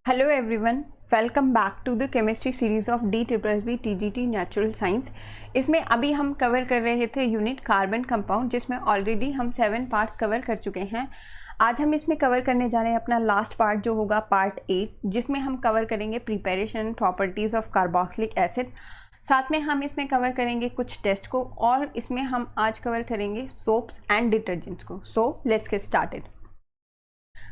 Hello everyone, welcome back to the chemistry series of DSSB TGT natural science. इसमें अभी हम cover कर रहे थे यूनिट कार्बन कंपाउंड, जिसमें ऑलरेडी हम 7 पार्ट्स कवर कर चुके हैं। आज हम इसमें कवर करने जा रहे हैं अपना लास्ट पार्ट, जो होगा पार्ट 8, जिसमें हम कवर करेंगे preparation properties of carboxylic acid. साथ में हम इसमें कवर करेंगे कुछ टेस्ट को, और इसमें हम आज कवर करेंगे सोप्स एंड डिटर्जेंट्स को। So let's get started.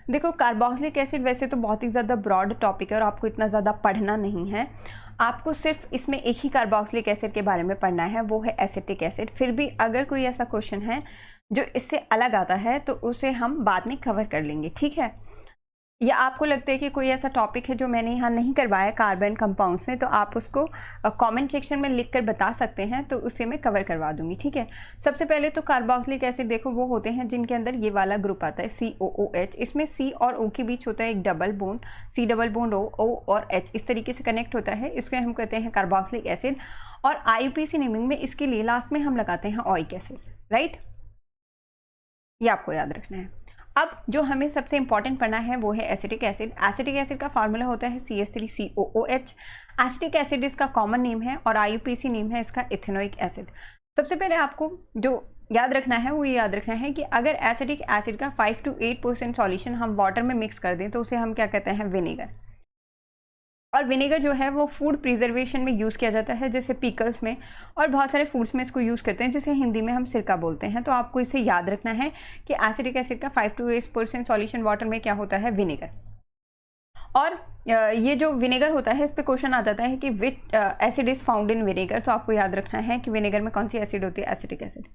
देखो, कार्बोक्सिलिक एसिड वैसे तो बहुत ही ज़्यादा ब्रॉड टॉपिक है और आपको इतना ज़्यादा पढ़ना नहीं है। आपको सिर्फ इसमें एक ही कार्बोक्सिलिक एसिड के बारे में पढ़ना है, वो है एसिटिक एसिड। फिर भी अगर कोई ऐसा क्वेश्चन है जो इससे अलग आता है तो उसे हम बाद में कवर कर लेंगे, ठीक है। या आपको लगता है कि कोई ऐसा टॉपिक है जो मैंने यहाँ नहीं करवाया कार्बन कंपाउंड्स में, तो आप उसको कमेंट सेक्शन में लिख कर बता सकते हैं, तो उसे मैं कवर करवा दूंगी, ठीक है। सबसे पहले तो कार्बोक्सिलिक एसिड देखो वो होते हैं जिनके अंदर ये वाला ग्रुप आता है COOH। इसमें C और O के बीच होता है एक double bond, C double bond O और H इस तरीके से कनेक्ट होता है। इसको हम कहते हैं कार्बोक्सिलिक एसिड। और IUPAC नेमिंग में इसके लिए लास्ट में हम लगाते हैं ओइक एसिड, राइट। ये आपको याद रखना है। अब जो हमें सबसे इंपॉर्टेंट पढ़ना है वो है एसिटिक एसिड। एसिटिक एसिड का फार्मूला होता है CH3COOH। एसिटिक एसिड इसका कॉमन नेम है और IUPAC नेम है इसका इथेनोइक एसिड। सबसे पहले आपको जो याद रखना है वो ये याद रखना है कि अगर एसिटिक एसिड का 5 to 8% सॉल्यूशन हम वाटर में मिक्स कर दें तो उसे हम क्या कहते हैं, विनेगर। और विनेगर जो है वो फूड प्रिजर्वेशन में यूज़ किया जाता है, जैसे पिकल्स में और बहुत सारे फूड्स में इसको यूज़ करते हैं, जिसे हिंदी में हम सिरका बोलते हैं। तो आपको इसे याद रखना है कि एसिटिक एसिड का 5 to 8% सॉल्यूशन वाटर में क्या होता है, विनेगर। और ये जो विनेगर होता है इस पे क्वेश्चन आ जाता है कि विच acid is found in vinegar. तो आपको याद रखना है कि विनेगर में कौन सी एसिड होती है, एसिटिक एसिड।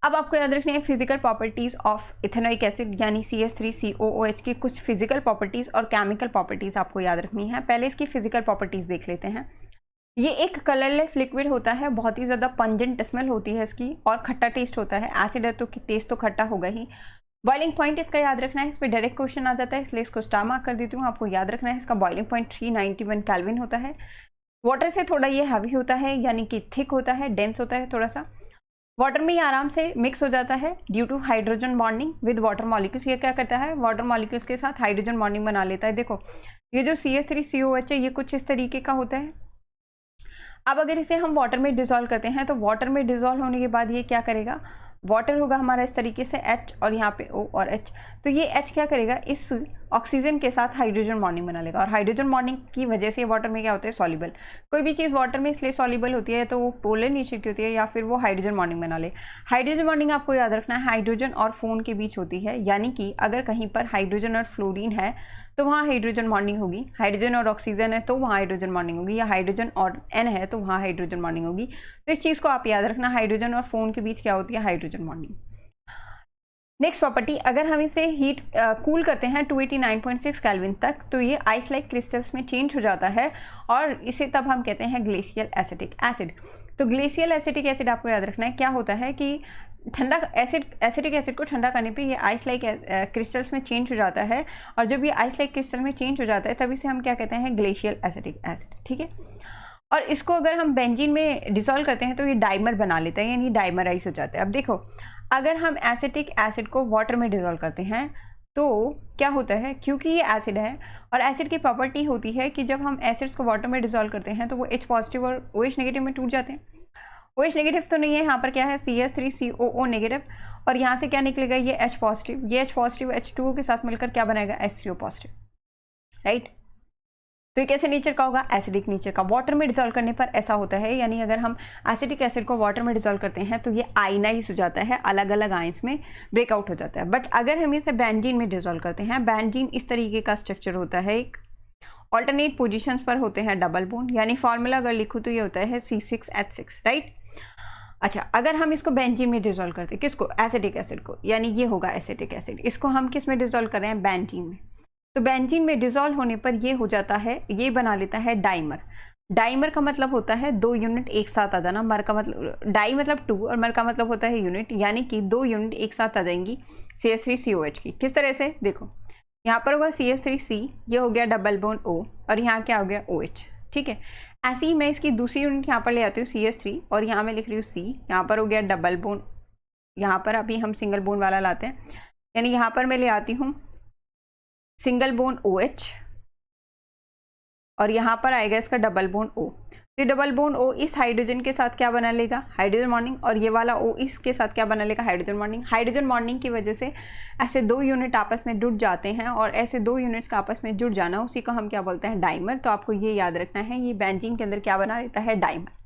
अब आपको याद रखनी है physical properties of ethanoic acid यानी CH3COOH की कुछ फिजिकल प्रॉपर्टीज़ और केमिकल प्रॉपर्टीज़ आपको याद रखनी है। पहले इसकी फिजिकल प्रॉपर्टीज़ देख लेते हैं। ये एक कलरलेस लिक्विड होता है, बहुत ही ज़्यादा पंजेंट स्मेल होती है इसकी, और खट्टा टेस्ट होता है। एसिड है तो टेस्ट तो खट्टा होगा ही। बॉइलिंग पॉइंट इसका याद रखना है, इस पर डायरेक्ट क्वेश्चन आ जाता है, इसलिए इसको स्टार मार्क कर देती हूँ। आपको याद रखना है इसका बॉइलिंग पॉइंट 391 केल्विन होता है। वाटर से थोड़ा ये हैवी होता है, यानी कि थिक होता है, डेंस होता है थोड़ा सा। वाटर में ये आराम से मिक्स हो जाता है due to hydrogen bonding with water molecules. ये क्या करता है, वाटर मॉलिक्यूल्स के साथ हाइड्रोजन बॉन्डिंग बना लेता है। देखो, ये जो CH3COH है ये कुछ इस तरीके का होता है। अब अगर इसे हम वाटर में डिसॉल्व करते हैं तो वाटर में डिसॉल्व होने के बाद ये क्या करेगा, वाटर होगा हमारा इस तरीके से H और यहाँ पे O और H। तो ये H क्या करेगा, इस ऑक्सीजन के साथ हाइड्रोजन बॉन्डिंग बना लेगा, और हाइड्रोजन बॉन्डिंग की वजह से वाटर में क्या होता है, सॉल्युबल। कोई भी चीज़ वाटर में इसलिए सॉल्युबल होती है तो वो पोलर नेचर की होती है या फिर वो हाइड्रोजन बॉन्डिंग बना ले। हाइड्रोजन बॉन्डिंग आपको याद रखना है हाइड्रोजन और फोन के बीच होती है, यानी कि अगर कहीं पर हाइड्रोजन और फ्लोरीन है तो वहाँ हाइड्रोजन बॉन्डिंग होगी। हाइड्रोजन और ऑक्सीजन है तो वहाँ हाइड्रोजन बॉन्डिंग होगी, या हाइड्रोजन और N है तो वहाँ हाइड्रोजन बॉन्डिंग होगी। तो इस चीज़ को आप याद रखना, हाइड्रोजन और फोन के बीच क्या होती है, हाइड्रोजन बॉन्डिंग। नेक्स्ट प्रॉपर्टी, अगर हम इसे हीट कूल करते हैं 289.6 केल्विन तक तो ये आइस लाइक क्रिस्टल्स में चेंज हो जाता है, और इसे तब हम कहते हैं ग्लेशियल एसिटिक एसिड। तो ग्लेशियल एसिटिक एसिड आपको याद रखना है क्या होता है कि ठंडा एसिटिक एसिड को ठंडा करने पे ये आइस लाइक क्रिस्टल्स में चेंज हो जाता है, और जब ये आइस लाइक क्रिस्टल में चेंज हो जाता है तभी से हम क्या कहते हैं, ग्लेशियल एसिटिक एसिड, ठीक है। और इसको अगर हम बेंजीन में डिसॉल्व करते हैं तो ये डाइमर बना लेता है, यानी डाइमराइज हो जाता है। अब देखो, अगर हम एसिटिक एसिड को वाटर में डिसॉल्व करते हैं तो क्या होता है, क्योंकि ये एसिड है और एसिड की प्रॉपर्टी होती है कि जब हम एसिड्स को वाटर में डिसॉल्व करते हैं तो वो H पॉजिटिव और OH नेगेटिव में टूट जाते हैं। OH नेगेटिव तो नहीं है, यहाँ पर क्या है, CH3COO नेगेटिव, और यहाँ से क्या निकलेगा, ये H पॉजिटिव। ये H पॉजिटिव H2O के साथ मिलकर क्या बनाएगा, H3O पॉजिटिव, राइट। तो ये कैसे नेचर का होगा, एसिडिक नेचर का। वाटर में डिसॉल्व करने पर ऐसा होता है, यानी अगर हम एसिटिक एसिड को वाटर में डिसॉल्व करते हैं तो ये आयनाइज हो जाता है, अलग अलग आयंस में ब्रेकआउट हो जाता है। बट अगर हम इसे बेंजीन में डिसॉल्व करते हैं, बेंजीन इस तरीके का स्ट्रक्चर होता है, एक ऑल्टरनेट पोजिशंस पर होते हैं डबल बॉन्ड, यानी फॉर्मूला अगर लिखूँ तो ये होता है C6H6, राइट। अच्छा, अगर हम इसको बेंजीन में डिसॉल्व करते हैं, किसको, एसिटिक एसिड को, यानी ये होगा एसिटिक एसिड। इसको हम किस में डिसॉल्व कर रहे हैं, बेंजीन में। तो बेंजीन में डिसॉल्व होने पर ये हो जाता है, ये बना लेता है डाइमर। डाइमर का मतलब होता है 2 यूनिट एक साथ आ जाना। मर का मतलब, डाई मतलब 2 और मर का मतलब होता है यूनिट, यानी कि 2 यूनिट एक साथ आ जाएंगी CH3COH की। किस तरह से, देखो यहाँ पर होगा CH3C, ये हो गया डबल बॉन्ड O, और यहाँ क्या हो गया, OH, ठीक है। ऐसे ही मैं इसकी दूसरी यूनिट यहाँ पर ले आती हूँ CH3, और यहाँ मैं लिख रही हूँ C, यहाँ पर हो गया डबल बॉन्ड, यहाँ पर अभी हम सिंगल बॉन्ड वाला लाते हैं, यानी यहाँ पर मैं ले आती हूँ सिंगल बोन OH, और यहाँ पर आएगा इसका डबल बॉन्ड O। तो डबल बॉन्ड O इस हाइड्रोजन के साथ क्या बना लेगा, हाइड्रोजन बॉन्डिंग, और ये वाला O इसके साथ क्या बना लेगा, हाइड्रोजन बॉन्डिंग। हाइड्रोजन बॉन्डिंग की वजह से ऐसे 2 यूनिट आपस में जुड़ जाते हैं, और ऐसे 2 यूनिट्स का आपस में जुड़ जाना उसी को हम क्या बोलते हैं, डाइमर। तो आपको ये याद रखना है, ये बेंजीन के अंदर क्या बना लेता है, डाइमर।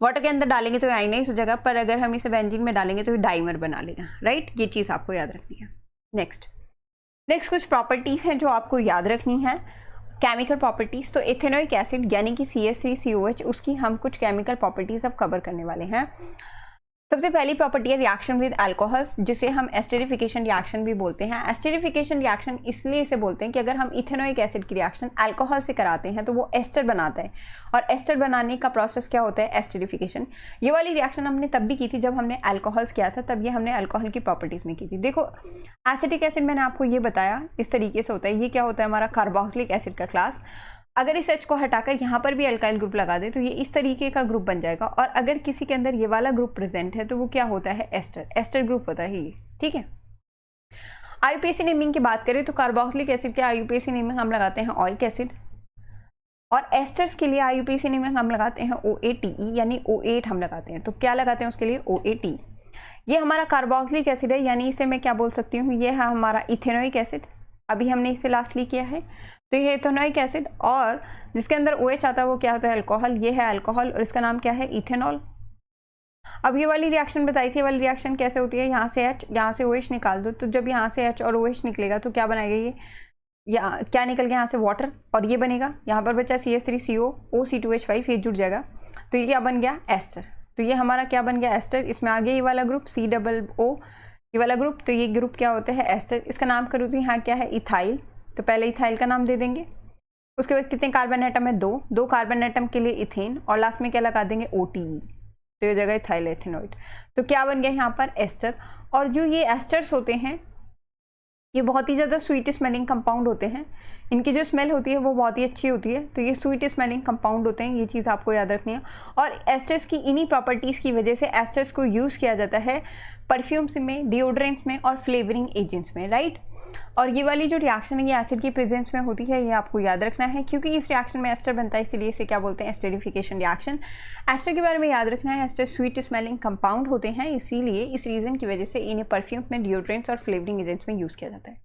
वाटर के अंदर डालेंगे तो आयनाइज हो जाएगा, पर अगर हम इसे बेंजीन में डालेंगे तो ये डाइमर बना लेगा, राइट। ये चीज़ आपको याद रखनी है। नेक्स्ट कुछ प्रॉपर्टीज़ हैं जो आपको याद रखनी है, केमिकल प्रॉपर्टीज़। तो इथेनोइक एसिड यानी कि CH3COH, उसकी हम कुछ केमिकल प्रॉपर्टीज़ अब कवर करने वाले हैं। सबसे पहली प्रॉपर्टी है रिएक्शन विद अल्कोहल्स, जिसे हम एस्टरिफिकेशन रिएक्शन भी बोलते हैं। एस्टरिफिकेशन रिएक्शन इसलिए इसे बोलते हैं कि अगर हम इथेनोइक एसिड की रिएक्शन अल्कोहल से कराते हैं तो वो एस्टर बनाता है, और एस्टर बनाने का प्रोसेस क्या होता है, एस्टरिफिकेशन। ये वाली रिएक्शन हमने तब भी की थी जब हमने अल्कोहल्स किया था, तब ये हमने अल्कोहल की प्रॉपर्टीज़ में की थी। देखो एसिटिक एसिड मैंने आपको ये बताया इस तरीके से होता है, ये क्या होता है हमारा कार्बोक्सिलिक एसिड का क्लास। अगर इस H को हटाकर यहाँ पर भी अल्काइल ग्रुप लगा दे तो ये इस तरीके का ग्रुप बन जाएगा, और अगर किसी के अंदर ये वाला ग्रुप प्रेजेंट है तो वो क्या होता है, एस्टर ग्रुप होता है ये, ठीक है। IUPAC नेमिंग की बात करें तो कार्बोक्सिलिक एसिड के IUPAC नेमिंग हम लगाते हैं ओइक एसिड, और एस्टर्स के लिए IUPAC नेमिंग हम लगाते हैं OATE यानी O8 हम लगाते हैं। तो क्या लगाते हैं उसके लिए, OAT। ये हमारा कार्बोक्सिलिक एसिड है, यानी इसे मैं क्या बोल सकती हूँ, ये है हमारा इथेनोइक एसिड, अभी हमने इसे लास्टली किया है। तो ये इथेनोइक एसिड, और जिसके अंदर OH आता है वो क्या होता है, अल्कोहल। ये है अल्कोहल और इसका नाम क्या है, इथेनॉल। अब ये वाली रिएक्शन बताई थी, ये वाली रिएक्शन कैसे होती है, यहाँ से H, यहाँ से OH निकाल दो, तो जब यहाँ से H और OH निकलेगा तो क्या बनाएगा ये, या क्या निकल गया यहाँ से, वाटर, और ये बनेगा, यहाँ पर बचा CH3CO, O2H5, ये जुड़ जाएगा, तो ये क्या बन गया, एस्टर। तो ये हमारा क्या बन गया, एस्टर। इसमें आ गया ये वाला ग्रुप COO, ये वाला ग्रुप, तो ये ग्रुप क्या होता है, एस्टर। इसका नाम करूँ तो यहाँ क्या है, इथाइल, तो पहले इथाइल का नाम दे देंगे। उसके बाद कितने कार्बन एटम है, 2 कार्बन एटम के लिए इथेन, और लास्ट में क्या लगा देंगे, OTE, तो ये जगह इथाइल एथेनोइड। तो क्या बन गया यहाँ पर, एस्टर। और जो ये एस्टर्स होते हैं ये बहुत ही ज़्यादा स्वीट स्मेलिंग कंपाउंड होते हैं, इनकी जो स्मेल होती है वो बहुत ही अच्छी होती है, तो ये स्वीट स्मेलिंग कंपाउंड होते हैं, ये चीज़ आपको याद रखनी है। और एस्टर्स की इन्हीं प्रॉपर्टीज़ की वजह से एस्टर्स को यूज़ किया जाता है परफ्यूम्स में, डिओड्रेंट्स में और फ्लेवरिंग एजेंट्स में, राइट। और ये वाली जो रिएक्शन है ये एसिड की प्रेजेंस में होती है, ये आपको याद रखना है, क्योंकि इस रिएक्शन में एस्टर बनता है, इसलिए इसे क्या बोलते हैं, एस्टरिफिकेशन रिएक्शन। एस्टर के बारे में याद रखना है, एस्टर स्वीट स्मेलिंग कंपाउंड होते हैं, इसीलिए इस रीज़न की वजह से इन्हें परफ्यूम में, डिओड्रेंट्स और फ्लेवरिंग एजेंट्स में यूज़ किया जाता है।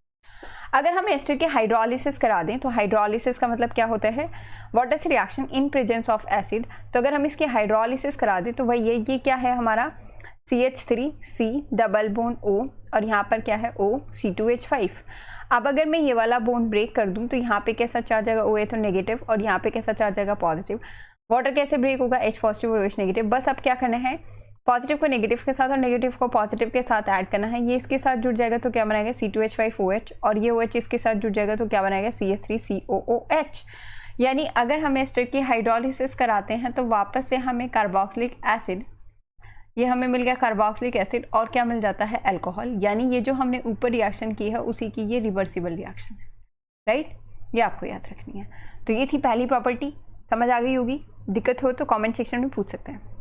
अगर हम एस्टर के हाइड्रोलिसिस करा दें तो हाइड्रोलिसिस का मतलब क्या होता है, what is reaction in presence of acid. तो अगर हम इसकी हाइड्रोलिसिस करा दें तो वही ये क्या है हमारा, CH3C डबल बॉन्ड O, और यहाँ पर क्या है O C2H5। अब अगर मैं ये वाला बॉन्ड ब्रेक कर दूँ तो यहाँ पे कैसा चार्ज आएगा, OH तो नेगेटिव, और यहाँ पे कैसा चार्ज आएगा, पॉजिटिव। वाटर कैसे ब्रेक होगा, H पॉजिटिव और OH नेगेटिव। बस अब क्या करना है, पॉजिटिव को नेगेटिव के साथ और नेगेटिव को पॉजिटिव के साथ ऐड करना है। ये इसके साथ जुड़ जाएगा तो क्या बनाएगा, C2H5OH, और ये OH इसके साथ जुड़ जाएगा तो क्या बनाएगा, CH3COOH। यानी अगर हम एस्टर की हाइड्रोलिसिस कराते हैं तो वापस से हमें कार्बोक्सिलिक एसिड, ये हमें मिल गया कार्बोक्सिलिक एसिड, और क्या मिल जाता है, अल्कोहल। यानी ये जो हमने ऊपर रिएक्शन की है उसी की ये रिवर्सिबल रिएक्शन है, राइट। ये आपको याद रखनी है। तो ये थी पहली प्रॉपर्टी, समझ आ गई होगी। दिक्कत हो तो कमेंट सेक्शन में पूछ सकते हैं।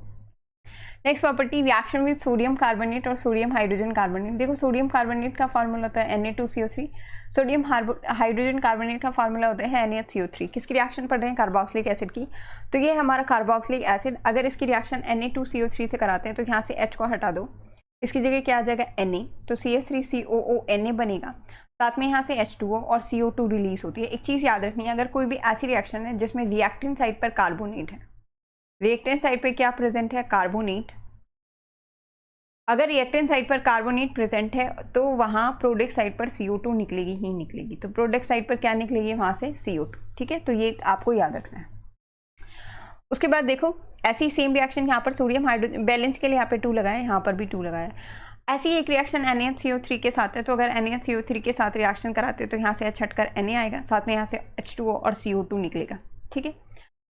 Next property, reaction with sodium carbonate और सोडियम हाइड्रोजन कार्बोनेट। देखो सोडियम कार्बोनेट का फार्मूला होता है Na2CO3, सोडियम हाइड्रोजन कार्बोनेट का फार्मूला होता है NaHCO3। किसकी रिएक्शन पढ़ रहे हैं, कार्बोक्सिलिक एसिड की। तो ये हमारा कार्बोक्सिलिक एसिड, अगर इसकी रिएक्शन Na2CO3 से कराते हैं तो यहाँ से H को हटा दो, इसकी जगह क्या आ जाएगा, Na, तो CH3COONA बनेगा। साथ में यहाँ से H2O और CO2 रिलीज होती है। एक चीज़ याद रखनी है, अगर कोई भी ऐसी रिएक्शन है जिसमें रिएक्टेंट साइड पर कार्बोनेट है, रिएक्टेंट साइड पे क्या प्रेजेंट है, कार्बोनेट। अगर रिएक्टेंट साइड पर कार्बोनेट प्रेजेंट है तो वहाँ प्रोडक्ट साइड पर CO2 निकलेगी ही निकलेगी। तो प्रोडक्ट साइड पर क्या निकलेगी, वहाँ से CO2, ठीक है। तो ये आपको याद रखना है। उसके बाद देखो ऐसी सेम रिएक्शन यहाँ पर सोडियम हाइड्रोजन, बैलेंस के लिए यहाँ पे 2 लगाए, यहाँ पर भी 2 लगाए। ऐसी एक रिएक्शन NaCO3 के साथ है, तो अगर NaCO3 के साथ रिएक्शन कराते हैं तो यहाँ से H हटकर Na आएगा, साथ में यहाँ से H2O और CO2 निकलेगा, ठीक है।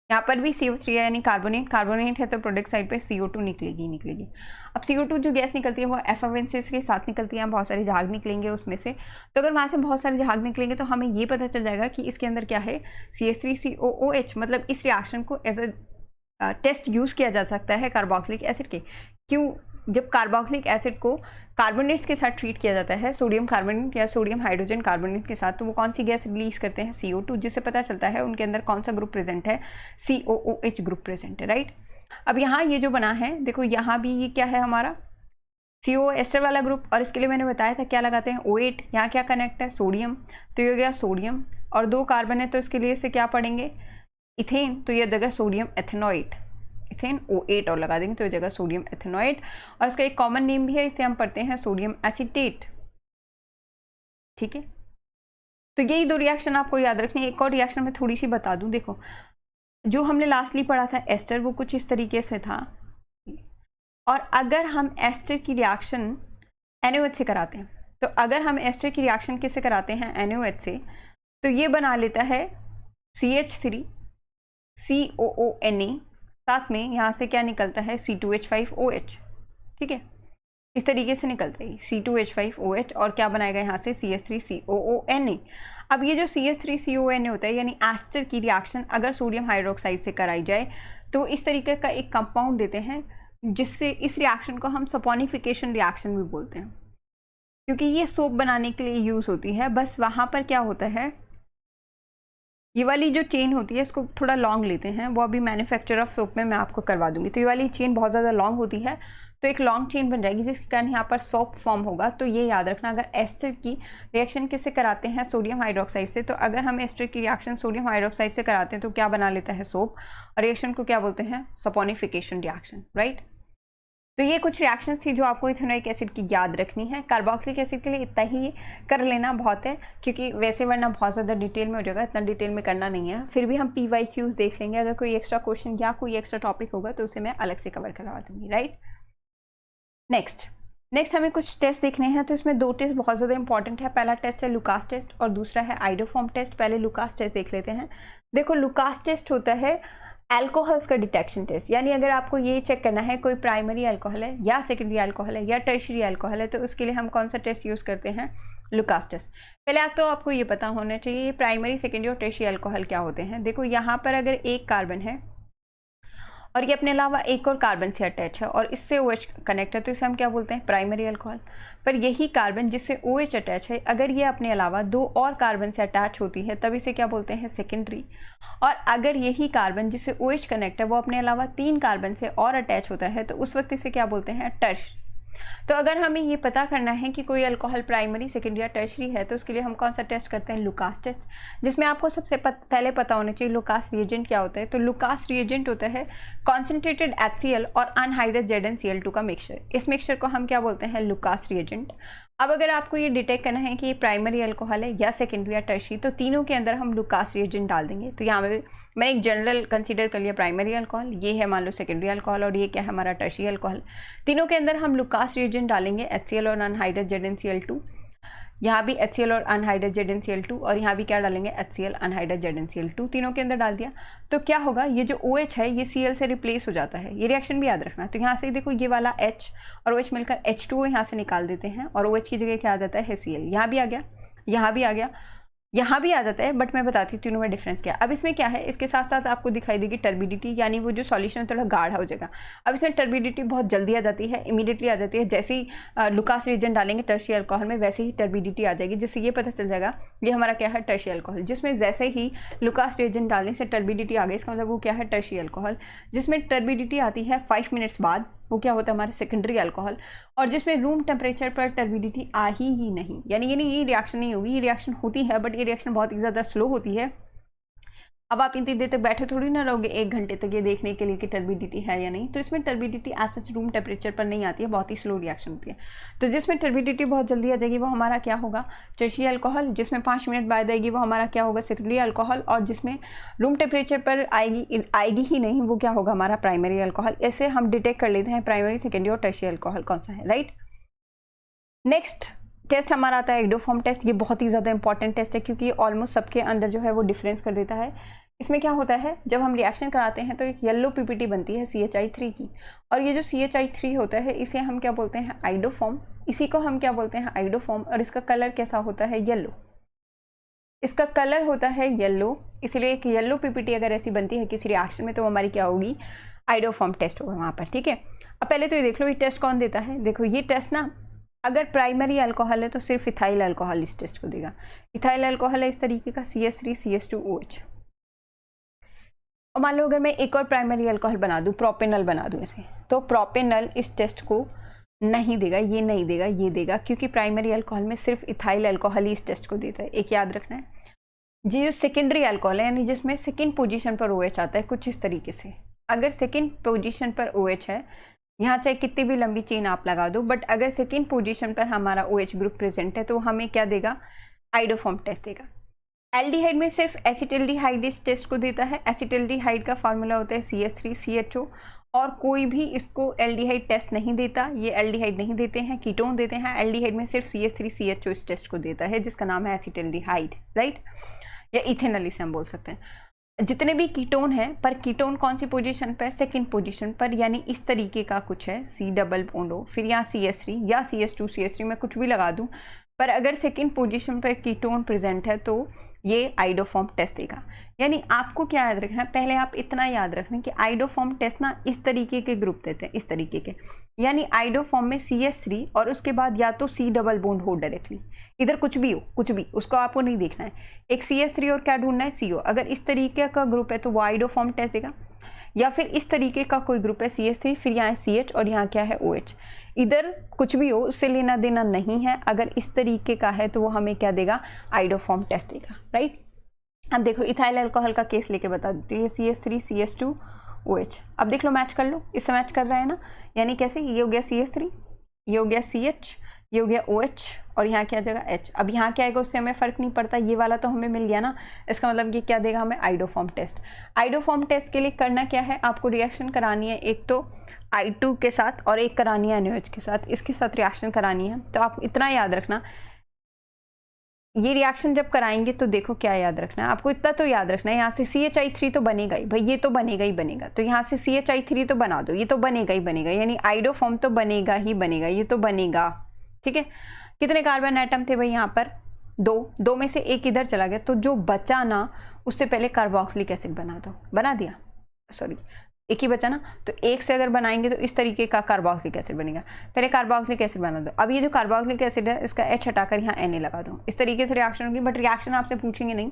यहाँ पर भी CO3 है यानी कार्बोनेट है, तो प्रोडक्ट साइड पे CO2 निकलेगी। अब CO2 जो गैस निकलती है वो एफर्वेंसेस के साथ निकलती है, बहुत सारे जहाग निकलेंगे उसमें से। तो अगर वहाँ से बहुत सारे जहाग निकलेंगे तो हमें ये पता चल जाएगा कि इसके अंदर क्या है, CH3COOH। मतलब इस रिएक्शन को एज अ टेस्ट यूज़ किया जा सकता है कार्बोक्सिलिक एसिड के। क्यों जब कार्बोक्सिलिक एसिड को कार्बोनेट्स के साथ ट्रीट किया जाता है, सोडियम कार्बोनेट या सोडियम हाइड्रोजन कार्बोनेट के साथ, तो वो कौन सी गैस रिलीज करते हैं, CO2, जिससे पता चलता है उनके अंदर कौन सा ग्रुप प्रेजेंट है, COOH ग्रुप प्रेजेंट है, राइट। अब यहाँ ये जो बना है, देखो यहाँ भी ये क्या है हमारा CO एस्टर वाला ग्रुप, और इसके लिए मैंने बताया था क्या लगाते हैं, O8। यहाँ क्या कनेक्ट है, सोडियम, तो ये हो गया सोडियम, और 2 कार्बन है तो इसके लिए से क्या पढ़ेंगे, इथेन, तो ये जगह सोडियम एथेनोएट, इथेन O8 और लगा देंगे तो ये जगह सोडियम एथेनोएट, और इसका एक कॉमन नेम भी है, इसे हम पढ़ते हैं सोडियम एसीटेट, ठीक है। तो यही 2 रिएक्शन आपको याद रखनी है। एक और रिएक्शन मैं थोड़ी सी बता दूं, देखो जो हमने लास्टली पढ़ा था एस्टर, वो कुछ इस तरीके से था, और अगर हम एस्टर की रिएक्शन NaOH से कराते हैं, तो अगर हम एस्टर की रिएक्शन किससे कराते हैं, NaOH से, तो ये बना लेता है CH3 COONA, साथ में यहाँ से क्या निकलता है, C2H5OH, ठीक है, इस तरीके से निकलता है C2H5OH, और क्या बनाएगा यहाँ से CH3COONA। अब ये जो CH3COONA होता है, यानी एस्टर की रिएक्शन अगर सोडियम हाइड्रोक्साइड से कराई जाए तो इस तरीके का एक कंपाउंड देते हैं, जिससे इस रिएक्शन को हम सपोनिफिकेशन रिएक्शन भी बोलते हैं, क्योंकि ये सोप बनाने के लिए यूज़ होती है। बस वहाँ पर क्या होता है, ये वाली जो चेन होती है इसको थोड़ा लॉन्ग लेते हैं, वो अभी मैन्युफैक्चर ऑफ सोप में मैं आपको करवा दूंगी। तो ये वाली चेन बहुत ज़्यादा लॉन्ग होती है, तो एक लॉन्ग चेन बन जाएगी जिसके कारण यहाँ पर सोप फॉर्म होगा। तो ये याद रखना, अगर एस्टर की रिएक्शन किससे कराते हैं, सोडियम हाइड्रोक्साइड से, तो अगर हम एस्टर की रिएक्शन सोडियम हाइड्रोक्साइड से कराते हैं तो क्या बना लेता है, सोप, और रिएक्शन को क्या बोलते हैं, सपोनिफिकेशन रिएक्शन, राइट। तो ये कुछ रिएक्शंस थी जो आपको इथेनोइक एसिड की याद रखनी है। कार्बोक्सिलिक एसिड के लिए इतना ही कर लेना बहुत है, क्योंकि वैसे वरना बहुत ज़्यादा डिटेल में हो जाएगा, इतना डिटेल में करना नहीं है। फिर भी हम PYQs देख लेंगे, अगर कोई एक्स्ट्रा क्वेश्चन या कोई एक्स्ट्रा टॉपिक होगा तो उसे मैं अलग से कवर करवा दूँगी, राइट। नेक्स्ट हमें कुछ टेस्ट देखने हैं, तो इसमें 2 टेस्ट बहुत ज़्यादा इंपॉर्टेंट है। पहला टेस्ट है लुकास टेस्ट और दूसरा है आइडोफॉर्म टेस्ट। पहले लुकास टेस्ट देख लेते हैं। देखो लुकास टेस्ट होता है अल्कोहल्स का डिटेक्शन टेस्ट, यानी अगर आपको ये चेक करना है कोई प्राइमरी अल्कोहल है या सेकेंडरी अल्कोहल है या टर्शियरी अल्कोहल है, तो उसके लिए हम कौन सा टेस्ट यूज़ करते हैं, लुकास टेस्ट। पहले तो आपको ये पता होना चाहिए प्राइमरी, सेकेंडरी और टर्शियरी अल्कोहल क्या होते हैं। देखो यहाँ पर अगर एक कार्बन है और ये अपने अलावा एक और कार्बन से अटैच है और इससे OH कनेक्ट है, तो इसे हम क्या बोलते हैं, प्राइमरी अल्कोहल। पर यही कार्बन जिससे OH अटैच है, अगर ये अपने अलावा 2 और कार्बन से अटैच होती है, तब इसे क्या बोलते हैं, सेकेंडरी। और अगर यही कार्बन जिससे OH कनेक्ट है वो अपने अलावा 3 कार्बन से और अटैच होता है, तो उस वक्त इसे क्या बोलते हैं, टर्श। तो अगर हमें ये पता करना है कि कोई अल्कोहल प्राइमरी, सेकेंडरी या टर्शरी है, तो उसके लिए हम कौन सा टेस्ट करते हैं, लुकास टेस्ट, जिसमें आपको सबसे पहले पता होना चाहिए लुकास रिएजेंट क्या होता है। तो लुकास रिएजेंट होता है कॉन्सेंट्रेटेड HCl और अनहाइड्रेट ZnCl2 का मिक्सचर। इस मिक्सचर को हम क्या बोलते हैं, लुकास रिएजेंट। अब अगर आपको ये डिटेक्ट करना है कि ये प्राइमरी अल्कोहल है या सेकेंडरी या टर्शरी, तो तीनों के अंदर हम लुकास रिएजेंट डाल देंगे। तो यहाँ पे मैंने एक जनरल कंसीडर कर लिया प्राइमरी अल्कोहल, ये है मान लो सेकेंडरी अल्कोहल, और ये क्या है हमारा टर्शरी अल्कोहल। तीनों के अंदर हम लुकास रिएजेंट डालेंगे, HCl और अनहाइड्रेट ZnCl2। यहाँ भी HCl और अनहाइड्रेट ZnCl2, और यहाँ भी क्या डालेंगे, HCl अनहाइड्रेट ZnCl2। तीनों के अंदर डाल दिया तो क्या होगा, ये जो OH है ये Cl से रिप्लेस हो जाता है। ये रिएक्शन भी याद रखना। तो यहाँ से देखो ये वाला H और OH मिलकर H2O यहाँ से निकाल देते हैं, और OH की जगह क्या आ जाता है, Cl। यहाँ भी आ गया, यहाँ भी आ गया, यहाँ भी आ जाता है, बट मैं बताती हूँ तीनों में डिफरेंस क्या है। अब इसमें क्या है, इसके साथ साथ आपको दिखाई देगी टर्बिडिटी, यानी वो जो सॉल्यूशन थोड़ा गाढ़ा हो जाएगा। अब इसमें टर्बिडिटी बहुत जल्दी आ जाती है, इमीडिएटली आ जाती है। जैसे ही लुकास रिएजेंट डालेंगे टर्शियरी अल्कोहल में, वैसे ही टर्बिडिटी आ जाएगी, जिससे ये पता चल जाएगा ये हमारा क्या है, टर्शियरी अल्कोहल। जिसमें जैसे ही लुकास रिएजेंट डालने से टर्बिडिटी आ गई, इसका मतलब वो क्या है, टर्शियरी अल्कोहल। जिसमें टर्बिडिटी आती है 5 मिनट्स बाद, वो क्या होता है, हमारे सेकेंडरी अल्कोहल। और जिसमें रूम टेम्परेचर पर टर्बिडिटी आ ही नहीं, यानी ये रिएक्शन नहीं होगी। ये रिएक्शन होती है, बट ये रिएक्शन बहुत ही ज़्यादा स्लो होती है। अब आप इतनी देर तक बैठे थोड़ी ना रहोगे 1 घंटे तक ये देखने के लिए कि टर्बिडिटी है या नहीं। तो इसमें turbidity as such room temperature पर नहीं आती है, बहुत ही स्लो रिएक्शन होती है। तो जिसमें टर्बिडिटी बहुत जल्दी आ जाएगी वो हमारा क्या होगा, टर्शियरी अल्कोहल। जिसमें 5 मिनट बाद आएगी वो हमारा क्या होगा, सेकेंडरी अल्कोहल। और जिसमें रूम टेम्परेचर पर आएगी ही नहीं, वो क्या होगा, हमारा प्राइमरी अल्कोहल। ऐसे हम डिटेक्ट कर लेते हैं प्राइमरी, सेकेंडरी और टर्शियरी अल्कोहल कौन सा है, राइट। नेक्स्ट टेस्ट हमारा आता है आइडोफॉर्म टेस्ट। ये बहुत ही ज़्यादा इंपॉर्टेंट टेस्ट है, क्योंकि ये ऑलमोस्ट सबके अंदर जो है वो डिफरेंस कर देता है। इसमें क्या होता है, जब हम रिएक्शन कराते हैं तो एक येलो PPT बनती है CHI3 की, और ये जो CHI3 होता है इसे हम क्या बोलते हैं, आइडोफॉर्म। इसी को हम क्या बोलते हैं, आइडोफॉर्म। और इसका कलर कैसा होता है, येलो। इसका कलर होता है येलो, इसलिए एक येलो PPT अगर ऐसी बनती है किसी रिएक्शन में, तो हमारी क्या होगी, आइडोफॉर्म टेस्ट होगा वहाँ पर, ठीक है। अब पहले तो ये देख लो ये टेस्ट कौन देता है। देखो ये टेस्ट ना अगर प्राइमरी अल्कोहल है तो सिर्फ इथाइल अल्कोहल इस टेस्ट को देगा। इथाइल अल्कोहल है इस तरीके का CH3 CH2OH। और मान लो अगर मैं एक और प्राइमरी अल्कोहल बना दूं, प्रोपेनल बना दूं इसे, तो प्रोपेनल इस टेस्ट को नहीं देगा, ये नहीं देगा, ये देगा, क्योंकि प्राइमरी अल्कोहल में सिर्फ इथाइल अल्कोहल ही इस टेस्ट को देता है। एक याद रखना है, जो सेकेंडरी अल्कोहल है यानी जिसमें सेकेंड पोजीशन पर OH आता है, कुछ इस तरीके से, अगर सेकेंड पोजीशन पर OH है, यहाँ चाहे कितनी भी लंबी चेन आप लगा दो, बट अगर सेकेंड पोजीशन पर हमारा OH ग्रुप प्रेजेंट है तो हमें क्या देगा, आइडोफॉर्म टेस्ट देगा। एल्डिहाइड में सिर्फ एसिटल्डिहाइड इस टेस्ट को देता है। एसिटल्डिहाइड का फार्मूला होता है CH3CHO, और कोई भी इसको एल्डिहाइड टेस्ट नहीं देता, ये एल्डिहाइड नहीं देते हैं, कीटोन देते हैं। एल्डिहाइड में सिर्फ CH3CHO इस टेस्ट को देता है, जिसका नाम है एसिटल्डिहाइड, राइट, या इथेनॉल इसे हम बोल सकते हैं। जितने भी कीटोन हैं, पर कीटोन कौन सी पोजीशन पर, सेकंड पोजीशन पर, यानी इस तरीके का कुछ है, C डबल बॉन्ड हो, फिर यहाँ CH3 या CH2 CH3 में कुछ भी लगा दूं, पर अगर सेकंड पोजीशन पर कीटोन प्रेजेंट है तो ये आइडोफॉर्म टेस्ट देगा। यानी आपको क्या याद रखना है, पहले आप इतना याद रखना कि आइडोफॉर्म टेस्ट ना इस तरीके के ग्रुप देते हैं, इस तरीके के, यानी आइडोफॉर्म में CH3 और उसके बाद या तो C डबल बॉन्ड हो डायरेक्टली, इधर कुछ भी हो, कुछ भी, उसको आपको नहीं देखना है, एक CH3 और क्या ढूंढना है, CO। अगर इस तरीके का ग्रुप है तो वो आइडोफॉर्म टेस्ट देगा, या फिर इस तरीके का कोई ग्रुप है CH3 फिर यहाँ CH और यहाँ क्या है OH, इधर कुछ भी हो उससे लेना देना नहीं है। अगर इस तरीके का है तो वो हमें क्या देगा, आइडोफॉर्म टेस्ट देगा, राइट। अब देखो इथाइल अल्कोहल का केस लेके बता देती हूँ, ये CH3 CH2OH, अब देख लो मैच कर लो, इससे मैच कर रहा है ना, यानी कैसे, ये हो गया CH3, ये हो गया CH, ये हो गया OH, और यहाँ क्या जगह H। अब यहाँ क्या आएगा उससे हमें फ़र्क नहीं पड़ता, ये वाला तो हमें मिल गया ना, इसका मतलब ये क्या देगा हमें, आइडोफॉर्म टेस्ट। आइडोफॉर्म टेस्ट के लिए करना क्या है, आपको रिएक्शन करानी है, एक तो I2 के साथ और एक करानी है NaOH के साथ, इसके साथ रिएक्शन करानी है। तो आप इतना याद रखना, ये रिएक्शन जब कराएंगे तो देखो क्या याद रखना है आपको, इतना तो याद रखना है, यहाँ से CHI3 तो बनेगा ही भाई, ये तो बनेगा ही बनेगा, तो यहाँ से CHI3 तो बना दो, ये तो बनेगा ही बनेगा, यानी आइडोफॉर्म तो बनेगा ही बनेगा, ये तो बनेगा, ठीक है। कितने कार्बन एटम थे भाई यहाँ पर, दो में से एक इधर चला गया, तो जो बचा ना उससे पहले कार्बोक्सिलिक एसिड बना दो, बना दिया, सॉरी एक ही बचा ना, तो एक से अगर बनाएंगे तो इस तरीके का कार्बोक्सिलिक एसिड बनेगा, पहले कार्बोक्सिलिक एसिड बना दो। अब ये जो कार्बोक्सिलिक एसिड है इसका H हटाकर यहाँ Na लगा दो, इस तरीके से रिएक्शन होगी, बट रिएक्शन आपसे पूछेंगे नहीं,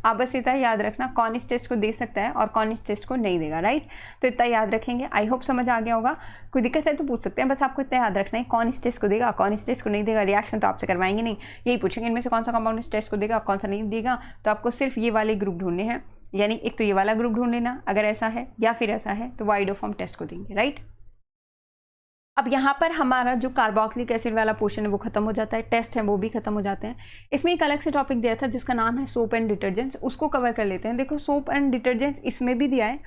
आप बस इतना याद रखना कौन इस टेस्ट को दे सकता है और कौन इस टेस्ट को नहीं देगा, राइट। तो इतना याद रखेंगे, आई होप समझ आ गया होगा। कोई दिक्कत है तो पूछ सकते हैं, बस आपको इतना याद रखना है कौन इस टेस्ट को देगा, कौन इस टेस्ट को नहीं देगा। रिएक्शन तो आपसे करवाएंगे नहीं, यही पूछेंगे इनमें से कौन सा कंपाउंड इस टेस्ट को देगा, कौन सा नहीं देगा, तो आपको सिर्फ ये वाले ग्रुप ढूंढने हैं, यानी एक तो ये वाला ग्रुप ढूंढ लेना, अगर ऐसा है या फिर ऐसा है तो वो आइडोफॉर्म टेस्ट को देंगे, राइट। अब यहाँ पर हमारा जो कार्बोक्सिलिक एसिड वाला पोर्शन है वो खत्म हो जाता है, टेस्ट है वो भी खत्म हो जाते हैं। इसमें एक अलग से टॉपिक दिया था जिसका नाम है सोप एंड डिटर्जेंट्स, उसको कवर कर लेते हैं। देखो सोप एंड डिटर्जेंट्स इसमें भी दिया है,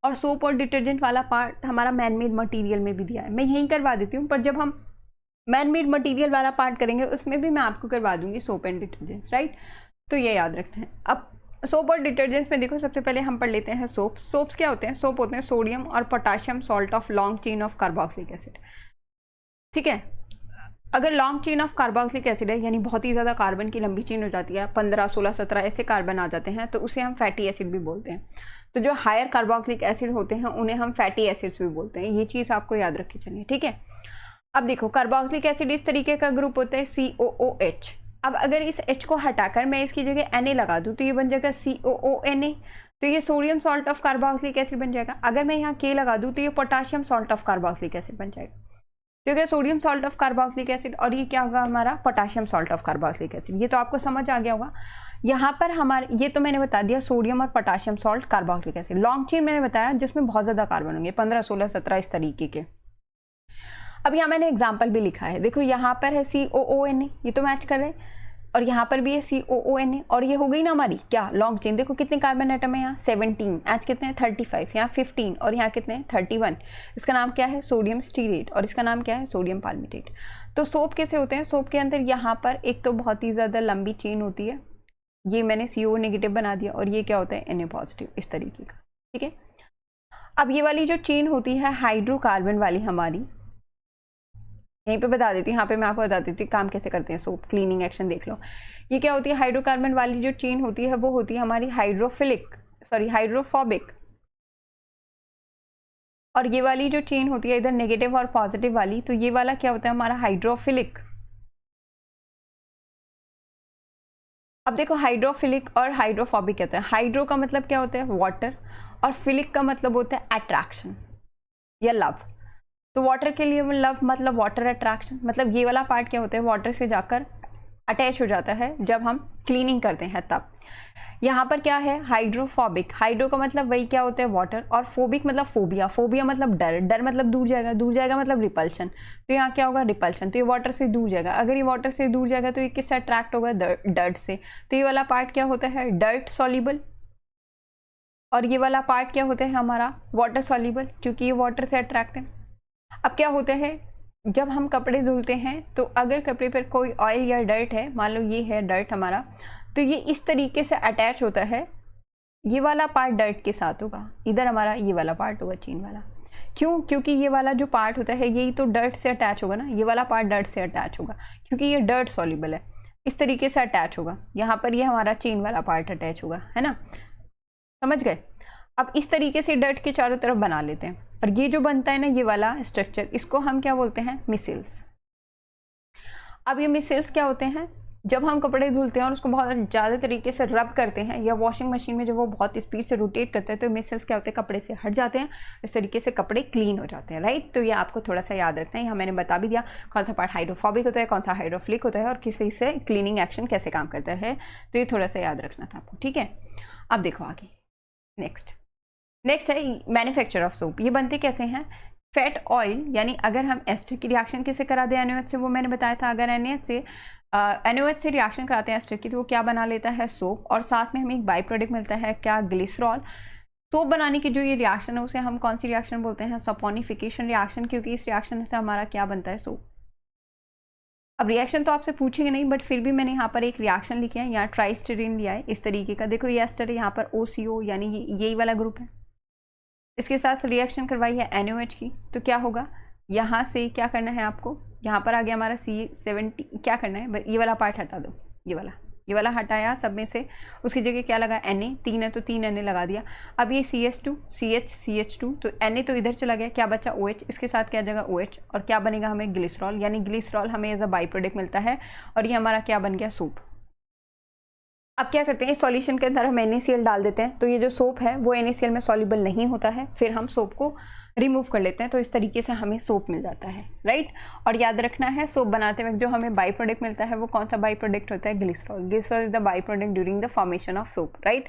और सोप और डिटर्जेंट वाला पार्ट हमारा मैन मेड मटीरियल में भी दिया है, मैं यहीं करवा देती हूँ, पर जब हम मैन मेड मटीरियल वाला पार्ट करेंगे उसमें भी मैं आपको करवा दूंगी सोप एंड डिटर्जेंट्स, राइट। तो ये याद रखना है। अब सोप और डिटर्जेंट्स में देखो सबसे पहले हम पढ़ लेते हैं सोप्स। सोप्स क्या होते हैं, सोप होते हैं सोडियम और potassium salt of long chain of carboxylic acid, ठीक है। अगर long chain of carboxylic acid है, यानी बहुत ही ज़्यादा कार्बन की लंबी चेन हो जाती है, 15, 16, 17 ऐसे कार्बन आ जाते हैं, तो उसे हम फैटी एसिड भी बोलते हैं। तो जो हायर कार्बोक्सिलिक एसिड होते हैं उन्हें हम फैटी एसिड्स भी बोलते हैं, ये चीज़ आपको याद रखी चलिए, ठीक है। अब देखो कार्बोक्सिलिक एसिड इस तरीके का ग्रुप होता है COOH। अब अगर इस H को हटाकर मैं इसकी जगह Na लगा दूँ तो ये बन जाएगा COONA, तो ये sodium salt of carboxylic acid बन जाएगा। अगर मैं यहाँ K लगा दूँ तो ये potassium salt of carboxylic acid बन जाएगा, क्योंकि sodium salt of carboxylic acid और ये क्या होगा हमारा potassium salt of carboxylic acid. ये तो आपको समझ आ गया होगा। यहाँ पर हमारे ये तो मैंने बता दिया सोडियम और potassium salt carboxylic acid. Long chain मैंने बताया जिसमें बहुत ज़्यादा कार्बन होंगे, 15, 16, 17 इस तरीके के। अब यहाँ मैंने एग्जाम्पल भी लिखा है, देखो यहाँ पर है COONA, ये तो मैच कर रहे हैं, और यहाँ पर भी है COONA, और ये हो गई ना हमारी क्या लॉन्ग चेन। देखो कितने कार्बन एटम है यहाँ 17, आज कितने हैं 35, यहाँ 15 और यहाँ कितने हैं 31। इसका नाम क्या है सोडियम स्टीरेट और इसका नाम क्या है सोडियम पाल्मिटेट। तो सोप कैसे होते हैं, सोप के अंदर यहाँ पर एक तो बहुत ही ज़्यादा लंबी चेन होती है, ये मैंने CO नेगेटिव बना दिया, और ये क्या होता है Na पॉजिटिव, इस तरीके का, ठीक है। अब ये वाली जो चेन होती है हाइड्रोकार्बन वाली हमारी, यहीं पे बता देती हूँ, यहाँ पे मैं आपको बता देती हूँ काम कैसे करते हैं सोप, क्लीनिंग एक्शन देख लो। ये क्या होती है हाइड्रोकार्बन वाली जो चेन होती है वो होती है हमारी हाइड्रोफोबिक, और ये वाली जो चेन होती है इधर नेगेटिव और पॉजिटिव वाली, तो ये वाला क्या होता है हमारा हाइड्रोफिलिक। अब देखो हाइड्रोफिलिक और हाइड्रोफोबिक क्या होता है। हाइड्रो का मतलब क्या होता है वाटर, और फिलिक का मतलब होता है अट्रैक्शन या लव। तो वाटर के लिए लव मतलब वाटर अट्रैक्शन, मतलब ये वाला पार्ट क्या होता है वाटर से जाकर अटैच हो जाता है जब हम क्लीनिंग करते हैं तब। यहाँ पर क्या है हाइड्रोफोबिक, हाइड्रो का मतलब वही क्या होता है वाटर, और फोबिक मतलब फोबिया, फोबिया मतलब डर, डर मतलब दूर जाएगा, दूर जाएगा मतलब रिपल्शन। तो यहाँ क्या होगा रिपल्शन, तो ये वाटर से दूर जाएगा। अगर ये वाटर से दूर जाएगा तो ये किससे अट्रैक्ट होगा डर्ट से। तो ये वाला पार्ट क्या होता है डर्ट सॉल्युबल, और ये वाला पार्ट क्या होता है हमारा वाटर सॉल्युबल, क्योंकि ये वाटर से अट्रैक्ट है। अब क्या होता है जब हम कपड़े धुलते हैं तो अगर कपड़े पर कोई ऑयल या डर्ट है, मान लो ये है डर्ट हमारा, तो ये इस तरीके से अटैच होता है, ये वाला पार्ट डर्ट के साथ होगा, इधर हमारा ये वाला पार्ट होगा चेन वाला। क्यों, क्योंकि ये वाला जो पार्ट होता है यही तो डर्ट से अटैच होगा ना, ये वाला पार्ट डर्ट से अटैच होगा क्योंकि ये डर्ट सॉल्युबल है, इस तरीके से अटैच होगा। यहाँ पर ये हमारा चेन वाला पार्ट अटैच होगा, है ना, समझ गए। अब इस तरीके से डर्ट के चारों तरफ बना लेते हैं, और ये जो बनता है ना ये वाला स्ट्रक्चर, इसको हम क्या बोलते हैं मिसिल्स। अब ये मिसिल्स क्या होते हैं, जब हम कपड़े धुलते हैं और उसको बहुत ज़्यादा तरीके से रब करते हैं, या वॉशिंग मशीन में जब वो बहुत स्पीड से रोटेट करते हैं तो मिसिल्स क्या होते हैं कपड़े से हट जाते हैं, इस तरीके से कपड़े क्लीन हो जाते हैं, राइट। तो ये आपको थोड़ा सा याद रखना है, यहाँ मैंने बता भी दिया कौन सा पार्ट हाइड्रोफोबिक होता है, कौन सा हाइड्रोफिलिक होता है, और किसी से क्लीनिंग एक्शन कैसे काम करता है। तो ये थोड़ा सा याद रखना था आपको, ठीक है। अब देखो आगे नेक्स्ट है मैन्युफैक्चर ऑफ सोप। ये बनते कैसे हैं, फैट ऑयल, यानी अगर हम एस्टर की रिएक्शन किसे करा दें NaOH से, वो मैंने बताया था। अगर NaOH से रिएक्शन कराते हैं एस्टर की तो वो क्या बना लेता है सोप, और साथ में हमें एक बाई प्रोडक्ट मिलता है क्या ग्लिसरॉल। सोप बनाने की जो ये रिएक्शन है उसे हम कौन सी रिएक्शन बोलते हैं सपोनिफिकेशन रिएक्शन, क्योंकि इस रिएक्शन से हमारा क्या बनता है सोप। अब रिएक्शन तो आपसे पूछेंगे नहीं, बट फिर भी मैंने यहाँ पर एक रिएक्शन लिखी है, यहाँ ट्राइस्टेरीन लिया है इस तरीके का, देखो ये एस्टर है, यहाँ पर OCO यानी यही वाला ग्रुप है, इसके साथ रिएक्शन करवाई है NaOH की। तो क्या होगा यहाँ से क्या करना है आपको, यहाँ पर आ गया हमारा C70, क्या करना है ये वाला पार्ट हटा दो, ये वाला हटाया सब में से, उसकी जगह क्या लगा Na, 3 है तो 3 Na लगा दिया। अब ये CH2 CH2, तो Na तो इधर चला गया, क्या बचा OH, इसके साथ क्या जगह OH, और क्या बनेगा हमें ग्लिसरॉल, यानी ग्लिसरॉल हमें एज अ बाई प्रोडक्ट मिलता है, और ये हमारा क्या बन गया सोप। अब क्या करते हैं सॉल्यूशन के अंदर हम NaCl डाल देते हैं, तो ये जो सोप है वो NaCl में सॉल्युबल नहीं होता है, फिर हम सोप को रिमूव कर लेते हैं, तो इस तरीके से हमें सोप मिल जाता है, राइट। और याद रखना है सोप बनाते वक्त जो हमें बाई प्रोडक्ट मिलता है वो कौन सा बाई प्रोडक्ट होता है glycerol. Glycerol is the by product during the formation of soap, right.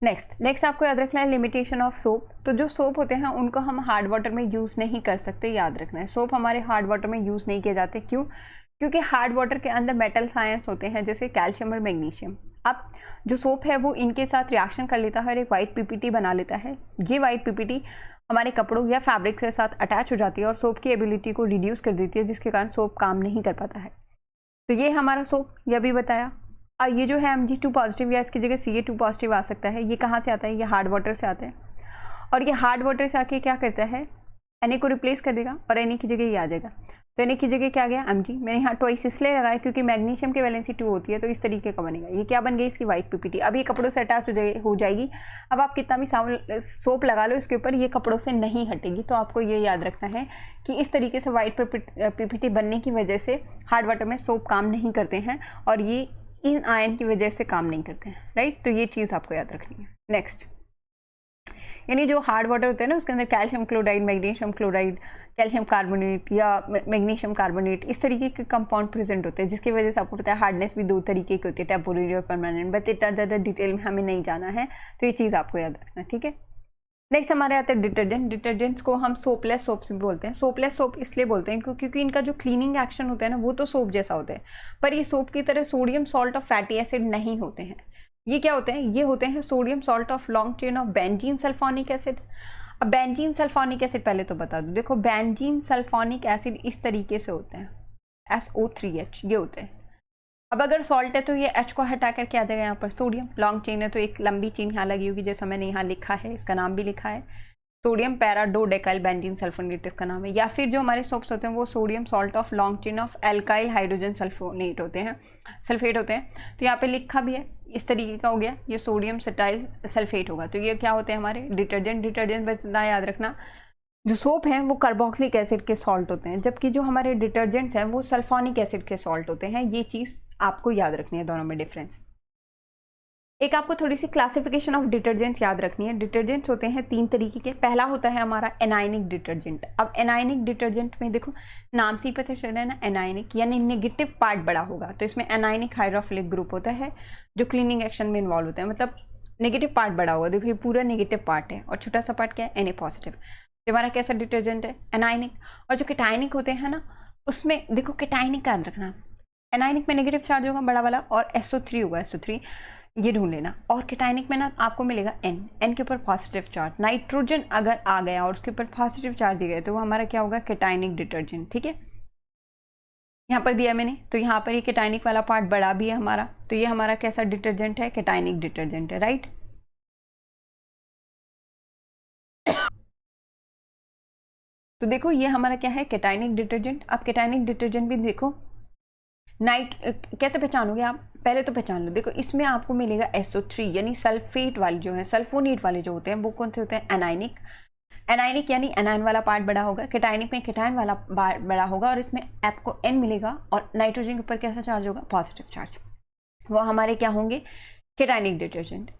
Next आपको याद रखना है लिमिटेशन ऑफ सोप। तो जो सोप होते हैं उनको हम हार्ड वाटर में यूज़ नहीं कर सकते, याद रखना है। सोप हमारे हार्ड वाटर में यूज़ नहीं किए जाते, क्यों, क्योंकि हार्ड वाटर के अंदर मेटल आयंस होते हैं जैसे कैल्शियम और मैग्नीशियम। अब जो सोप है वो इनके साथ रिएक्शन कर लेता है और एक वाइट PPT बना लेता है। ये वाइट PPT हमारे कपड़ों या फैब्रिक के साथ अटैच हो जाती है और सोप की एबिलिटी को रिड्यूस कर देती है, जिसके कारण सोप काम नहीं कर पाता है। तो ये हमारा सोप, यह भी बताया। ये जो है Mg2 पॉजिटिव या इसकी जगह Ca2 पॉजिटिव आ सकता है, ये कहाँ से आता है, ये हार्ड वाटर से आता है, और ये हार्ड वाटर से आके क्या करता है Na को रिप्लेस कर देगा और Na की जगह ये आ जाएगा। तो Na की जगह क्या आ गया Mg। मैंने यहाँ ट्वाइस इसलिए लगाया क्योंकि मैग्नीशियम की वैलेंसी 2 होती है, तो इस तरीके का बनेगा। ये क्या बन गई इसकी वाइट PPT। अब ये कपड़ों से अटैच हो जाएगी। अब आप कितना भी सोप लगा लो इसके ऊपर, ये कपड़ों से नहीं हटेगी। तो आपको ये याद रखना है कि इस तरीके से वाइट PPT बनने की वजह से हार्ड वाटर में सोप काम नहीं करते हैं, और ये इन आयन की वजह से काम नहीं करते हैं, राइट। तो ये चीज़ आपको याद रखनी है। नेक्स्ट, यानी जो हार्ड वाटर होता है ना उसके अंदर calcium chloride, magnesium chloride, calcium carbonate या मैग्नीशियम कार्बोनेट, इस तरीके के कंपाउंड प्रेजेंट होते हैं, जिसकी वजह से आपको पता है हार्डनेस भी 2 तरीके की होती है, टेम्पोररी और परमानेंट। बट इतना ज़्यादा डिटेल में हमें नहीं जाना है, तो ये चीज़ आपको याद रखना है, ठीक है। नेक्स्ट हमारे आते हैं डिटर्जेंट। डिटर्जेंट्स को हम सोपलेस सोप से बोलते हैं। सोपलेस सोप इसलिए बोलते हैं क्योंकि इनका जो क्लीनिंग एक्शन होता है ना वो तो सोप जैसा होता है, पर ये सोप की तरह सोडियम सॉल्ट और फैटी एसिड नहीं होते हैं। ये क्या होते हैं, ये होते हैं sodium salt of long chain of benzene sulphonic acid. अब बेंजीन सल्फोनिक एसिड पहले तो बता दूं, देखो बेंजीन सल्फोनिक एसिड इस तरीके से होते हैं, SO3H ये होते हैं। अब अगर सॉल्ट है तो ये H को हटा कर क्या आ जाएगा यहाँ पर सोडियम। लॉन्ग चेन है तो एक लंबी चेन यहाँ लगी होगी, जैसा मैंने यहाँ लिखा है, इसका नाम भी लिखा है सोडियम पैराडोडेकाइल बेंजीन सल्फोनेट इसका नाम है। या फिर जो हमारे सोप्स होते हैं वो sodium salt of long chain of alkyl hydrogen sulphonate होते हैं, सल्फेट होते हैं। तो यहाँ पे लिखा भी है इस तरीके का हो गया, ये सोडियम सटाइल सल्फेट होगा। तो ये क्या होते हैं हमारे डिटर्जेंट। डिटर्जेंट बस इतना याद रखना जो सोप हैं वो कार्बोक्सिलिक एसिड के सॉल्ट होते हैं, जबकि जो हमारे डिटर्जेंट्स हैं वो सल्फोनिक एसिड के सॉल्ट होते हैं। ये चीज़ आपको याद रखनी है, दोनों में डिफरेंस। एक आपको थोड़ी सी क्लासिफिकेशन ऑफ डिटर्जेंट्स याद रखनी है। डिटर्जेंट्स होते हैं 3 तरीके के। पहला होता है हमारा एनायनिक डिटर्जेंट। अब एनायनिक डिटर्जेंट में देखो नाम से ही पता चल रहा है ना, एनायनिक यानी नेगेटिव पार्ट बड़ा होगा, तो इसमें एनायनिक हाइड्रोफिलिक ग्रुप होता है जो क्लीनिंग एक्शन में इन्वॉल्व होता है, मतलब नेगेटिव पार्ट बड़ा होगा। देखो ये पूरा नेगेटिव पार्ट है और छोटा सा पार्ट क्या है, Na पॉजिटिव। तो हमारा कैसा डिटर्जेंट है, एनायनिक। और जो केटायनिक होते हैं ना, उसमें देखो केटायनिक का याद रखना, एनायनिक में नेगेटिव चार्ज होगा बड़ा वाला और SO3 होगा, SO3 ये ढूंढ लेना। और केटायनिक में ना आपको मिलेगा N के ऊपर पॉजिटिव चार्ज। नाइट्रोजन अगर आ गया और उसके ऊपर पॉजिटिव चार्ज दिया गया तो वो हमारा क्या होगा, केटायनिक डिटर्जेंट। ठीक है, यहाँ पर दिया मैंने, तो यहाँ पर ये केटायनिक वाला पार्ट बड़ा भी है हमारा, तो ये हमारा कैसा डिटर्जेंट है, केटायनिक डिटर्जेंट है, राइट। तो देखो ये हमारा क्या है, केटायनिक डिटर्जेंट। अब केटायनिक डिटर्जेंट भी देखो कैसे पहचानोगे आप, पहले तो पहचान लो। देखो इसमें आपको मिलेगा SO3 यानी सल्फेट वाले जो है, सल्फोनेट वाले जो होते हैं वो कौन से होते हैं, एनायनिक। एनायनिक यानी एनायन वाला पार्ट बड़ा होगा, केटायनिक में केटायन वाला पार्ट बड़ा होगा और इसमें आपको N मिलेगा और नाइट्रोजन के ऊपर कैसा चार्ज होगा, पॉजिटिव चार्ज। वो हमारे क्या होंगे, केटायनिक डिटर्जेंट।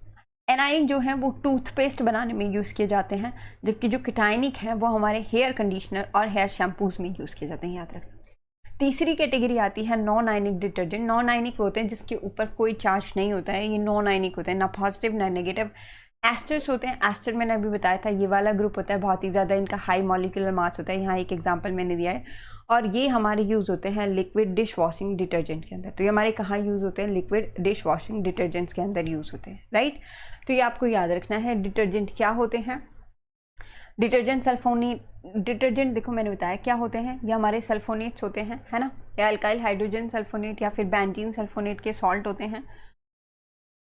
एनायनिक जो है वो टूथपेस्ट बनाने में यूज़ किए जाते हैं, जबकि जो केटायनिक है वो हमारे हेयर कंडीशनर और हेयर शैम्पूज में यूज़ किए जाते हैं, याद रखना। तीसरी कैटेगरी आती है non ionic detergent. Non ionic होते हैं जिसके ऊपर कोई चार्ज नहीं होता है, ये नॉन आयनिक होते हैं, ना पॉजिटिव ना नेगेटिव। एस्टर्स होते हैं, एस्टर मैंने अभी बताया था ये वाला ग्रुप होता है, बहुत ही ज़्यादा इनका हाई मॉलिक्यूलर मास होता है, यहाँ एक एग्जांपल मैंने दिया है। और ये हमारे यूज़ होते हैं लिक्विड डिश वॉशिंग डिटर्जेंट के अंदर। तो ये हमारे कहाँ यूज़ होते हैं, लिक्विड डिश वॉशिंग डिटर्जेंट्स के अंदर यूज़ होते हैं, राइट। तो ये आपको याद रखना है। डिटर्जेंट क्या होते हैं, डिटर्जेंट सल्फोनेट डिटर्जेंट देखो मैंने बताया क्या होते हैं, ये हमारे सल्फोनेट्स होते हैं, है ना, या अल्काइल हाइड्रोजन सल्फोनेट या फिर बेंजीन सल्फोनेट के सॉल्ट होते हैं।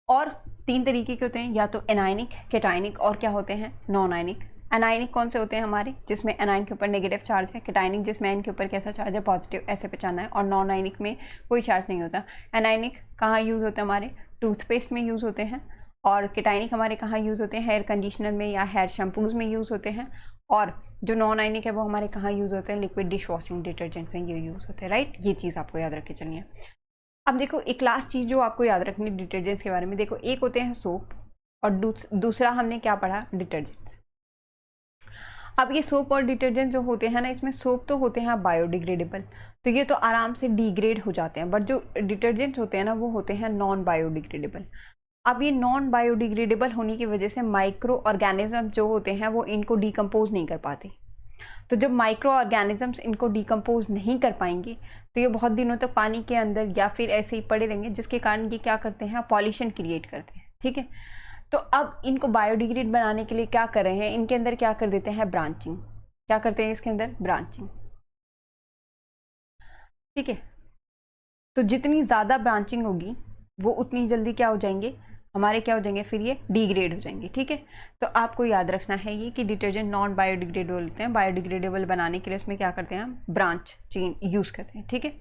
और 3 तरीके के होते हैं, या तो एनायनिक, केटायनिक और क्या होते हैं, नॉन आयनिक। एनायनिक कौन से होते हैं हमारे, जिसमें एनायन के ऊपर नेगेटिव चार्ज है, केटायनिक जिसमें एन के ऊपर कैसा चार्ज है, पॉजिटिव, ऐसे पहचानना है। और नॉन आयनिक में कोई चार्ज नहीं होता। एनायनिक कहाँ यूज़ होता है, हमारे टूथपेस्ट में यूज़ होते हैं। और केटायनिक हमारे कहाँ यूज़ होते हैं, हेयर कंडीशनर में या हेयर शैम्पूज में यूज़ होते हैं। और जो नॉन आयनिक है वो हमारे कहाँ यूज़ होते हैं, लिक्विड डिश वॉशिंग डिटर्जेंट में ये यूज़ होते हैं, राइट। ये चीज़ आपको याद रख के चलिए। अब देखो एक लास्ट चीज़ जो आपको याद रखनी डिटर्जेंट्स के बारे में, देखो एक होते हैं सोप और दूसरा हमने क्या पढ़ा, डिटर्जेंट्स। अब ये सोप और डिटर्जेंट जो होते हैं ना, इसमें सोप तो होते हैं बायोडिग्रेडेबल, तो ये तो आराम से डिग्रेड हो जाते हैं, बट जो डिटर्जेंट्स होते हैं ना वो होते हैं नॉन बायोडिग्रेडेबल। अब ये नॉन बायोडिग्रेडेबल होने की वजह से माइक्रो ऑर्गेनिज्म जो होते हैं वो इनको डिकम्पोज नहीं कर पाते। तो जब माइक्रो ऑर्गेनिजम्स इनको डिकम्पोज नहीं कर पाएंगे तो ये बहुत दिनों तक पानी के अंदर या फिर ऐसे ही पड़े रहेंगे, जिसके कारण ये क्या करते हैं, पॉल्यूशन क्रिएट करते हैं, ठीक है। तो अब इनको बायोडिग्रेड बनाने के लिए क्या कर रहे हैं, इनके अंदर क्या कर देते हैं, ब्रांचिंग। क्या करते हैं इसके अंदर, ब्रांचिंग, ठीक है। तो जितनी ज़्यादा ब्रांचिंग होगी वो उतनी जल्दी क्या हो जाएंगे, हमारे क्या हो जाएंगे, फिर ये डिग्रेड हो जाएंगे, ठीक है। तो आपको याद रखना है ये कि डिटर्जेंट नॉन बायोडिग्रेडेबल होते हैं, बायोडिग्रेडेबल बनाने के लिए इसमें क्या करते हैं हम, ब्रांच चेन यूज़ करते हैं, ठीक है।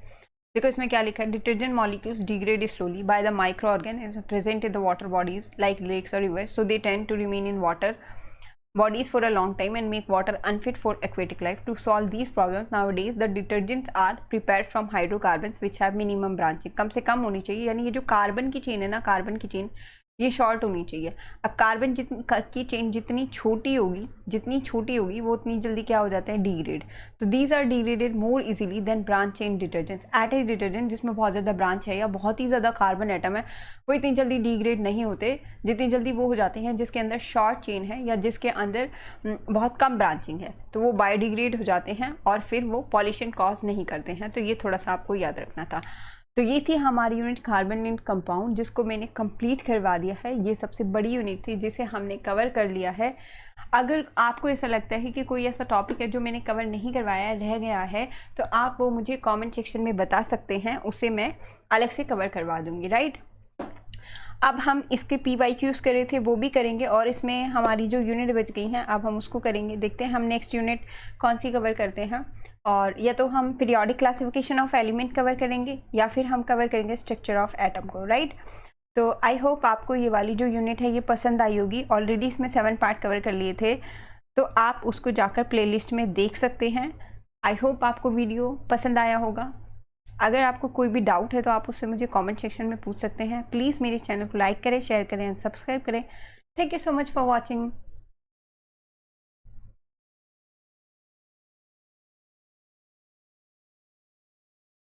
देखो इसमें क्या लिखा है, detergent molecules degrade slowly by the microorganism present in the water bodies like lakes और rivers, so they tend to remain in water bodies for a long time and make water unfit for aquatic life. To solve these problems nowadays the detergents are prepared from hydrocarbons which have minimum branching। कम से कम होनी चाहिए, यानी ये जो carbon की chain है ना, carbon की चेन ये शॉर्ट होनी चाहिए। अब कार्बन की चेन जितनी छोटी होगी वो उतनी जल्दी क्या हो जाते हैं, डिग्रेड। तो these are degraded more easily than branch chain detergents. एटम डिटर्जेंट जिसमें बहुत ज़्यादा ब्रांच है या बहुत ही ज़्यादा कार्बन एटम है वो इतनी जल्दी डिग्रेड नहीं होते जितनी जल्दी वो हो जाते हैं जिसके अंदर शॉर्ट चेन है या जिसके अंदर बहुत कम ब्रांचिंग है, तो वो बायोडिग्रेड हो जाते हैं और फिर वो पॉल्यूशन कॉज नहीं करते हैं। तो ये थोड़ा सा आपको याद रखना था। तो ये थी हमारी यूनिट कार्बन इन कंपाउंड, जिसको मैंने कंप्लीट करवा दिया है। ये सबसे बड़ी यूनिट थी जिसे हमने कवर कर लिया है। अगर आपको ऐसा लगता है कि कोई ऐसा टॉपिक है जो मैंने कवर नहीं करवाया, रह गया है, तो आप वो मुझे कमेंट सेक्शन में बता सकते हैं, उसे मैं अलग से कवर करवा दूँगी, राइट। अब हम इसके PYQs करे थे वो भी करेंगे और इसमें हमारी जो यूनिट बच गई हैं अब हम उसको करेंगे। देखते हैं हम नेक्स्ट यूनिट कौन सी कवर करते हैं, और या तो हम periodic classification of element cover करेंगे या फिर हम कवर करेंगे स्ट्रक्चर ऑफ एटम को, राइट। तो आई होप आपको ये वाली जो यूनिट है ये पसंद आई होगी। ऑलरेडी इसमें 7 पार्ट कवर कर लिए थे, तो आप उसको जाकर प्लेलिस्ट में देख सकते हैं। आई होप आपको वीडियो पसंद आया होगा। अगर आपको कोई भी डाउट है तो आप उससे मुझे कमेंट सेक्शन में पूछ सकते हैं। प्लीज़ मेरे चैनल को लाइक करें, शेयर करें एंड सब्सक्राइब करें। Thank you so much for watching.